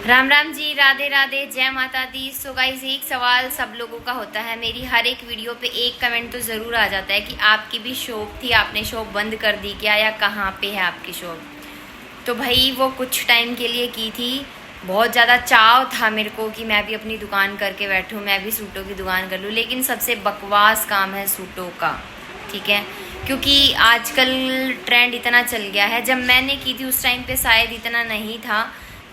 राम राम जी, राधे राधे, जय माता दी। So guys, एक सवाल सब लोगों का होता है, मेरी हर एक वीडियो पे एक कमेंट तो ज़रूर आ जाता है कि आपकी भी शॉप थी, आपने शॉप बंद कर दी क्या, या कहाँ पे है आपकी शॉप। तो भाई वो कुछ टाइम के लिए की थी। बहुत ज़्यादा चाव था मेरे को कि मैं भी अपनी दुकान करके बैठूँ, मैं भी सूटों की दुकान कर लूँ। लेकिन सबसे बकवास काम है सूटों का, ठीक है, क्योंकि आजकल ट्रेंड इतना चल गया है। जब मैंने की थी उस टाइम पे शायद इतना नहीं था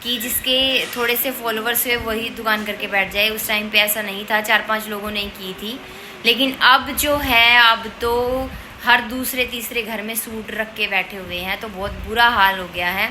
कि जिसके थोड़े से फॉलोवर्स हुए वही दुकान करके बैठ जाए। उस टाइम पे ऐसा नहीं था, 4-5 लोगों ने की थी। लेकिन अब जो है, अब तो हर दूसरे तीसरे घर में सूट रख के बैठे हुए हैं, तो बहुत बुरा हाल हो गया है।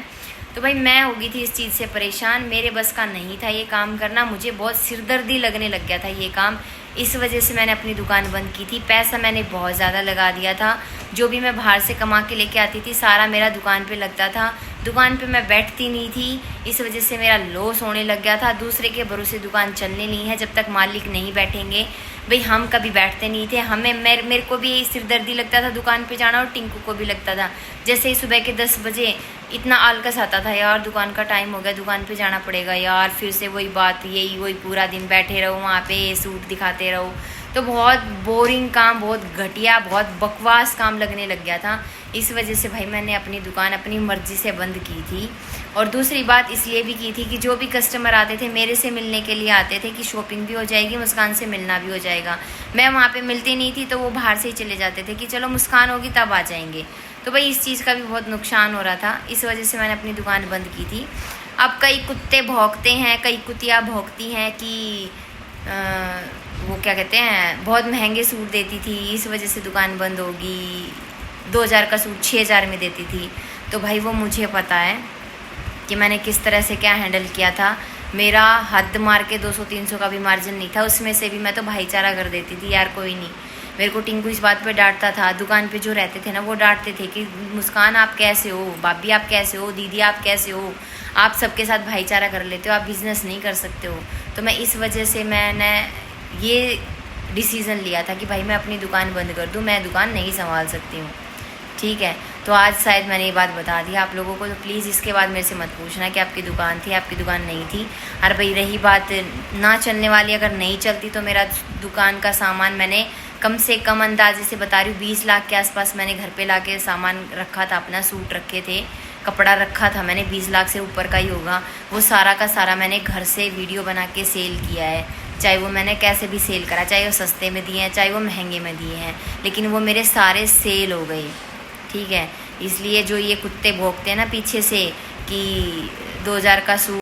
तो भाई मैं हो गई थी इस चीज़ से परेशान, मेरे बस का नहीं था ये काम करना, मुझे बहुत सिरदर्दी लगने लग गया था ये काम। इस वजह से मैंने अपनी दुकान बंद की थी। पैसा मैंने बहुत ज़्यादा लगा दिया था, जो भी मैं बाहर से कमा के लेके आती थी सारा मेरा दुकान पे लगता था। दुकान पे मैं बैठती नहीं थी, इस वजह से मेरा लॉस होने लग गया था। दूसरे के भरोसे दुकान चलने नहीं है, जब तक मालिक नहीं बैठेंगे। भाई हम कभी बैठते नहीं थे, हमें मेरे को भी सिरदर्दी लगता था दुकान पे जाना, और टिंकू को भी लगता था। जैसे ही सुबह के 10 बजे इतना आलकस आता था, यार दुकान का टाइम हो गया, दुकान पे जाना पड़ेगा यार। फिर से वही बात, यही वही पूरा दिन बैठे रहो वहाँ पे, सूट दिखाते रहो। तो बहुत बोरिंग काम, बहुत घटिया, बहुत बकवास काम लगने लग गया था। इस वजह से भाई मैंने अपनी दुकान अपनी मर्ज़ी से बंद की थी। और दूसरी बात इसलिए भी की थी कि जो भी कस्टमर आते थे मेरे से मिलने के लिए आते थे कि शॉपिंग भी हो जाएगी, मुस्कान से मिलना भी हो जाएगा। मैं वहाँ पे मिलती नहीं थी, तो वो बाहर से ही चले जाते थे कि चलो मुस्कान होगी तब आ जाएंगे। तो भाई इस चीज़ का भी बहुत नुकसान हो रहा था, इस वजह से मैंने अपनी दुकान बंद की थी। अब कई कुत्ते भौंकते हैं, कई कुतियाँ भौंकती हैं कि वो क्या कहते हैं, बहुत महंगे सूट देती थी, इस वजह से दुकान बंद होगी। 2000 का सूट 6000 में देती थी। तो भाई वो मुझे पता है कि मैंने किस तरह से क्या हैंडल किया था। मेरा हद मार के 200-300 का भी मार्जिन नहीं था, उसमें से भी मैं तो भाईचारा कर देती थी, यार कोई नहीं। मेरे को टिंकू इस बात पे डांटता था, दुकान पे जो रहते थे ना वो डांटते थे कि मुस्कान आप कैसे हो, भाभी आप कैसे हो, दीदी आप कैसे हो, आप सबके साथ भाईचारा कर लेते हो, आप बिज़नेस नहीं कर सकते हो। तो मैं इस वजह से मैंने ये डिसीज़न लिया था कि भाई मैं अपनी दुकान बंद कर दूँ, मैं दुकान नहीं संभाल सकती हूँ, ठीक है। तो आज शायद मैंने ये बात बता दी आप लोगों को, तो प्लीज़ इसके बाद मेरे से मत पूछना कि आपकी दुकान थी, आपकी दुकान नहीं थी। और भाई रही बात ना चलने वाली, अगर नहीं चलती तो मेरा दुकान का सामान मैंने कम से कम अंदाजे से बता रही हूँ 20 लाख के आसपास मैंने घर पे लाके सामान रखा था, अपना सूट रखे थे, कपड़ा रखा था मैंने, 20 लाख से ऊपर का ही होगा। वो सारा का सारा मैंने घर से वीडियो बना के सेल किया है, चाहे वो मैंने कैसे भी सेल करा, चाहे वो सस्ते में दिए हैं, चाहे वो महंगे में दिए हैं, लेकिन वो मेरे सारे सेल हो गए, ठीक है। इसलिए जो ये कुत्ते भौंकते हैं ना पीछे से कि 2000 का सूट